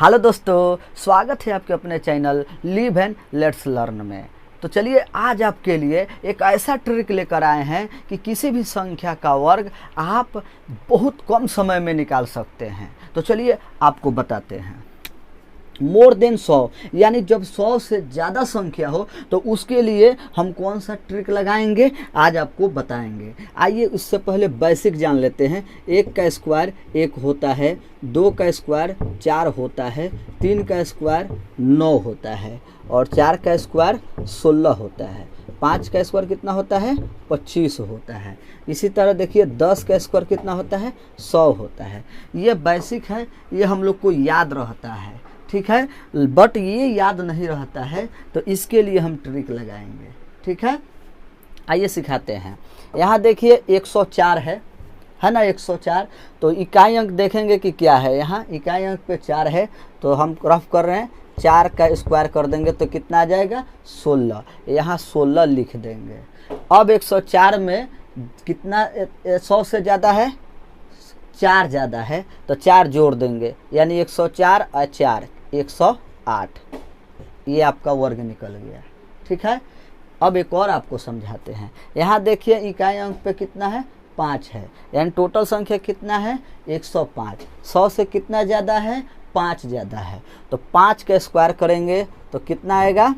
Hello दोस्तों, स्वागत है आपके अपने channel live and let's learn में। तो चलिए आज आपके लिए एक ऐसा ट्रिक लेकर आए हैं कि किसी भी संख्या का वर्ग आप बहुत कम समय में निकाल सकते हैं। तो चलिए आपको बताते हैं। मोर देन 100 यानी जब 100 से ज़्यादा संख्या हो तो उसके लिए हम कौन सा ट्रिक लगाएंगे आज आपको बताएंगे। आइए उससे पहले बेसिक जान लेते हैं। 1 का स्क्वायर 1 होता है, 2 का स्क्वायर 4 होता है, 3 का स्क्वायर 9 होता है और 4 का स्क्वायर 16 होता है। 5 का स्क्वायर कितना होता है? 25 होता है। इसी तरह देखिए 10 का स्क्वायर कितना होता है? 100 होता है। ये बेसिक है, ये हम लोग को याद रहता है, ठीक है। बट ये याद नहीं रहता है तो इसके लिए हम ट्रिक लगाएंगे, ठीक है। आइए सिखाते हैं। यहाँ देखिए 104 है ना, 104। तो इकाई अंक देखेंगे कि क्या है। यहाँ इकाई अंक पे 4 है तो हम रफ कर रहे हैं। 4 का स्क्वायर कर देंगे तो कितना आ जाएगा? 16। यहाँ 16 लिख देंगे। अब 104 में कितना 100 से ज़्यादा है? 4 ज़्यादा है तो 4 जोड़ देंगे, यानी 104 और 4 108। ये आपका वर्ग निकल गया, ठीक है। अब एक और आपको समझाते हैं। यहाँ देखिए इकाई अंक पे कितना है? 5 है, यानी टोटल संख्या कितना है? 105। 100 से कितना ज़्यादा है? 5 ज़्यादा है। तो 5 का स्क्वायर करेंगे तो कितना आएगा?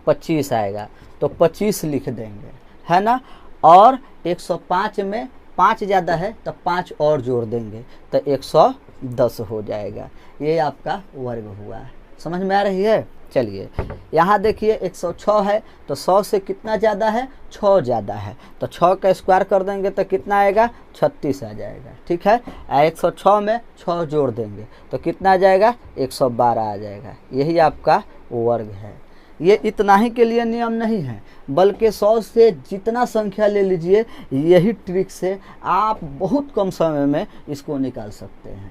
25 आएगा। तो 25 लिख देंगे, है ना। और 105 में 5 ज़्यादा है तो 5 और जोड़ देंगे तो 110 हो जाएगा। ये आपका वर्ग हुआ। समझ में आ रही है? चलिए यहाँ देखिए 106 है तो 100 से कितना ज़्यादा है? 6 ज़्यादा है। तो 6 का स्क्वायर कर देंगे तो कितना आएगा? 36 आ जाएगा, ठीक है। 106 में 6 जोड़ देंगे तो कितना आ जाएगा? 112 आ जाएगा। यही आपका वर्ग है। ये इतना ही के लिए नियम नहीं है, बल्कि 100 से जितना संख्या ले लीजिए, यही ट्रिक से आप बहुत कम समय में इसको निकाल सकते हैं,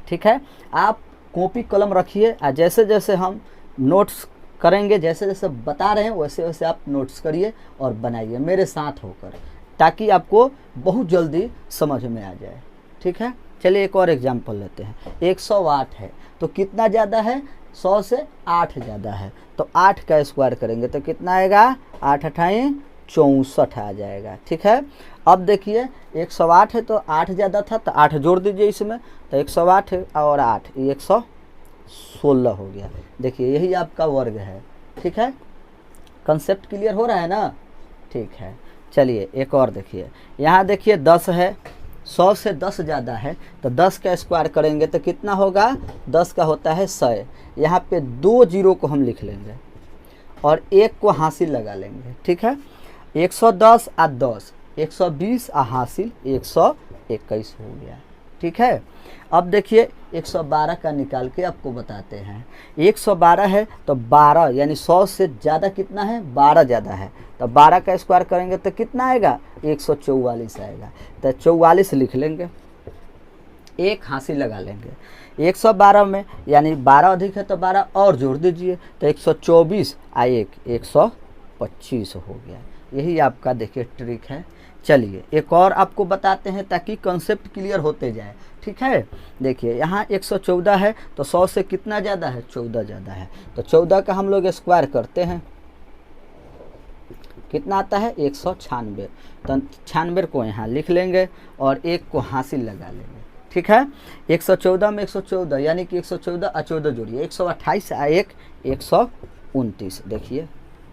ठीक है। आप कॉपी कलम रखिए और जैसे जैसे हम नोट्स करेंगे, जैसे जैसे बता रहे हैं वैसे वैसे आप नोट्स करिए और बनाइए मेरे साथ होकर, ताकि आपको बहुत जल्दी समझ में आ जाए, ठीक है। चलिए एक और एग्जाम्पल लेते हैं। 108 है तो कितना ज़्यादा है? 100 से 8 ज़्यादा है। तो 8 का स्क्वायर करेंगे तो कितना आएगा? 8 अठाई 64 आ जाएगा, ठीक है। अब देखिए 108 है तो 8 ज़्यादा था तो 8 जोड़ दीजिए इसमें, तो 108 और 8 116 हो गया। देखिए यही आपका वर्ग है, ठीक है। कंसेप्ट क्लियर हो रहा है ना? ठीक है। चलिए एक और देखिए। यहाँ देखिए 10 है, 100 से 10 ज़्यादा है तो 10 का स्क्वायर करेंगे तो कितना होगा? 10 का होता है 100। यहाँ पे 2 जीरो को हम लिख लेंगे और 1 को हासिल लगा लेंगे, ठीक है। 110 और 10 120 और हासिल 121 हो गया, ठीक है। अब देखिए 112 का निकाल के आपको बताते हैं। 112 है तो 12 यानी 100 से ज़्यादा कितना है? 12 ज़्यादा है। तो 12 का स्क्वायर करेंगे तो कितना आएगा? 144 आएगा। तो 44 लिख लेंगे, 1 हासिल लगा लेंगे। 112 में यानी 12 अधिक है तो 12 और जोड़ दीजिए तो 124 आ 125 हो गया। यही आपका देखिए ट्रिक है। चलिए एक और आपको बताते हैं ताकि कंसेप्ट क्लियर होते जाए, ठीक है। देखिए यहाँ 114 है तो 100 से कितना ज़्यादा है? 14 ज़्यादा है। तो 14 का हम लोग स्क्वायर करते हैं, कितना आता है? 196। तो 96 को यहाँ लिख लेंगे और 1 को हासिल लगा लेंगे, ठीक है। 114 में 114 यानी कि 114 और 14 जोड़िए 128 आ 129। देखिए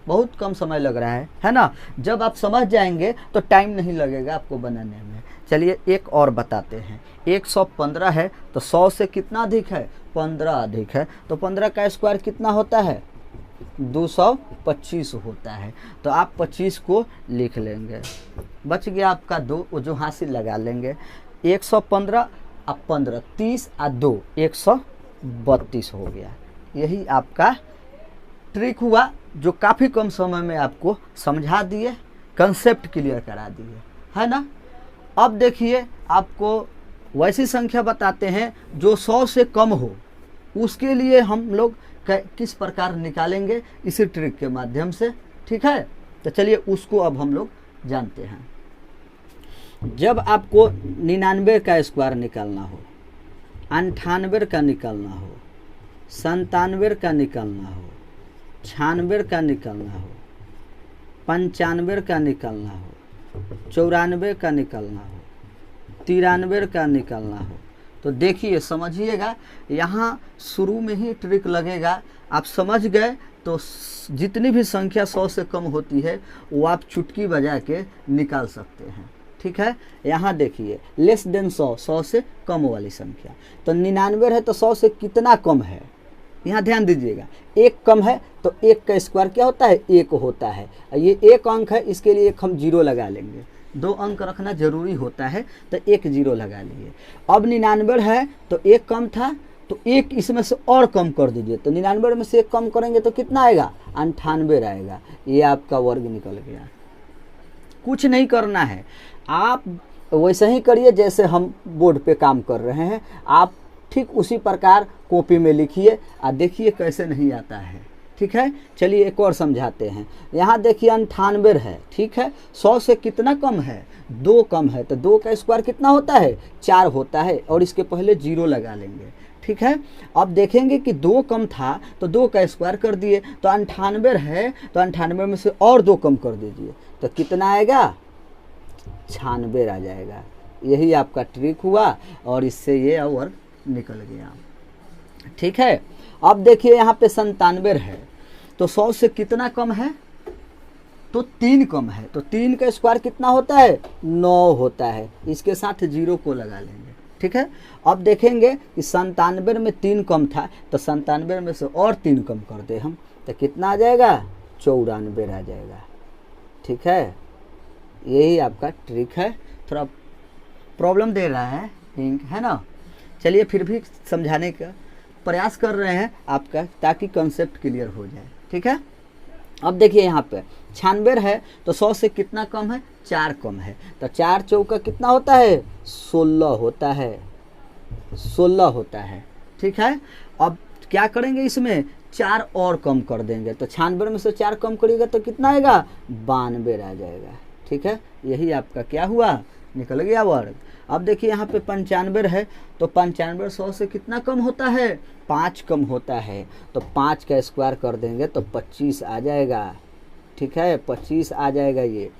बहुत कम समय लग रहा है ना। जब आप समझ जाएंगे तो टाइम नहीं लगेगा आपको बनाने में। चलिए एक और बताते हैं। 115 है तो 100 से कितना अधिक है? 15 अधिक है। तो 15 का स्क्वायर कितना होता है? 225 होता है। तो आप 25 को लिख लेंगे, बच गया आपका 2 जो हासिल लगा लेंगे। 115 और 15 30 और 2 132 हो गया। यही आपका ट्रिक हुआ जो काफ़ी कम समय में आपको समझा दिए, कंसेप्ट क्लियर करा दिए, है ना। अब देखिए आपको वैसी संख्या बताते हैं जो 100 से कम हो। उसके लिए हम लोग किस प्रकार निकालेंगे? इसी ट्रिक के माध्यम से, ठीक है। तो चलिए उसको अब हम लोग जानते हैं। जब आपको 99 का स्क्वायर निकालना हो 98 का निकालना हो, 97 का निकालना हो, 96 का निकालना हो, 95 का निकालना हो, 94 का निकालना हो, 93 का निकालना हो, तो देखिए समझिएगा, यहाँ शुरू में ही ट्रिक लगेगा। आप समझ गए तो जितनी भी संख्या 100 से कम होती है वो आप चुटकी बजा के निकाल सकते हैं। ठीक है, यहाँ देखिए लेस देन 100, 100 से कम वाली संख्या, तो 99 है तो 100 से कितना कम है, यहाँ ध्यान दीजिएगा, एक कम है तो एक का स्क्वायर क्या होता है, एक होता है। ये एक अंक है, इसके लिए एक हम जीरो लगा लेंगे, 2 अंक रखना जरूरी होता है, तो एक जीरो लगा लिए। अब 99 है तो एक कम था, तो एक इसमें से और कम कर दीजिए, तो 99 में से एक कम करेंगे तो कितना आएगा, 98 आएगा। ये आपका वर्ग निकल गया। कुछ नहीं करना है, आप वैसे ही करिए जैसे हम बोर्ड पे काम कर रहे हैं, आप ठीक उसी प्रकार कॉपी में लिखिए और देखिए कैसे नहीं आता है। ठीक है, चलिए एक और समझाते हैं। यहाँ देखिए 98 है, ठीक है, 100 से कितना कम है, 2 कम है, तो 2 का स्क्वायर कितना होता है, 4 होता है, और इसके पहले जीरो लगा लेंगे। ठीक है, अब देखेंगे कि 2 कम था तो 2 का स्क्वायर कर दिए, तो 98 है तो 98 में से और 2 कम कर दीजिए, तो कितना आएगा, 96 आ जाएगा। यही आपका ट्रिक हुआ और इससे ये वर्ग निकल गया। ठीक है, अब देखिए यहाँ पे 97 है तो 100 से कितना कम है, तो 3 कम है, तो 3 का स्क्वायर कितना होता है, 9 होता है, इसके साथ जीरो को लगा लेंगे। ठीक है, अब देखेंगे कि 97 में 3 कम था, तो 97 में से और 3 कम कर दे हम, तो कितना आ जाएगा, 94 आ जाएगा। ठीक है, यही आपका ट्रिक है। थोड़ा प्रॉब्लम दे रहा है इंक, है ना, चलिए फिर भी समझाने का प्रयास कर रहे हैं आपका, ताकि कॉन्सेप्ट क्लियर हो जाए। ठीक है, अब देखिए यहाँ पे 96 है तो 100 से कितना कम है, 4 कम है, तो 4 चौका कितना होता है, 16 होता है, 16 होता है। ठीक है, अब क्या करेंगे, इसमें 4 और कम कर देंगे, तो 96 में से 4 कम करिएगा तो कितना आएगा, 92 आ जाएगा। ठीक है, यही आपका क्या हुआ, निकल गया वर्ग। अब देखिए यहाँ पे 95 है तो 95 100 से कितना कम होता है, 5 कम होता है, तो 5 का स्क्वायर कर देंगे तो 25 आ जाएगा। ठीक है, 25 आ जाएगा ये,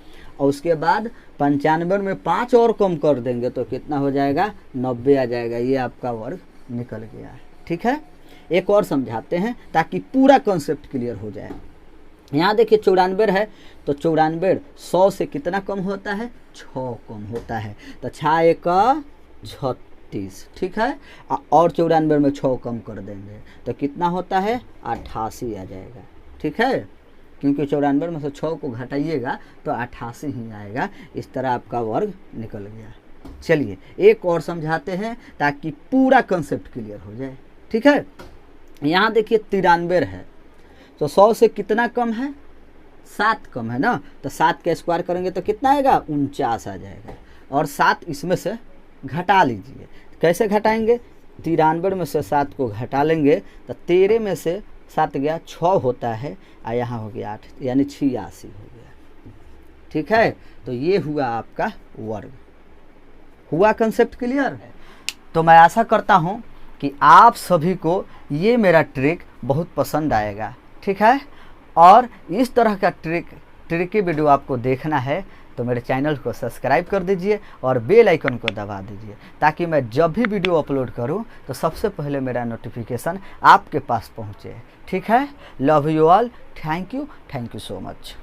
और उसके बाद 95 में 5 और कम कर देंगे तो कितना हो जाएगा, 90 आ जाएगा। ये आपका वर्ग निकल गया है। ठीक है, एक और समझाते हैं ताकि पूरा कॉन्सेप्ट क्लियर हो जाए। यहाँ देखिए 94 है तो 94 100 से कितना कम होता है, 6 कम होता है, तो 6 एक 36। ठीक है, और 94 में 6 कम कर देंगे तो कितना होता है, 88 आ जाएगा। ठीक है, क्योंकि 94 में से 6 को घटाइएगा तो 88 ही आएगा। इस तरह आपका वर्ग निकल गया। चलिए एक और समझाते हैं ताकि पूरा कंसेप्ट क्लियर हो जाए। ठीक है, यहाँ देखिए 93 है तो 100 से कितना कम है, 7 कम है ना, तो 7 का स्क्वायर करेंगे तो कितना आएगा, 49 आ जाएगा, और 7 इसमें से घटा लीजिए। कैसे घटाएंगे, 93 में से 7 को घटा लेंगे तो 13 में से 7 गया 6 होता है, और यहाँ हो गया 8, यानी 86 हो गया। ठीक है, तो ये हुआ आपका वर्ग। हुआ कंसेप्ट क्लियर। तो मैं आशा करता हूँ कि आप सभी को ये मेरा ट्रिक बहुत पसंद आएगा। ठीक है, और इस तरह का ट्रिकी वीडियो आपको देखना है तो मेरे चैनल को सब्सक्राइब कर दीजिए और बेल आइकन को दबा दीजिए, ताकि मैं जब भी वीडियो अपलोड करूं तो सबसे पहले मेरा नोटिफिकेशन आपके पास पहुंचे। ठीक है, love you all, thank you so much.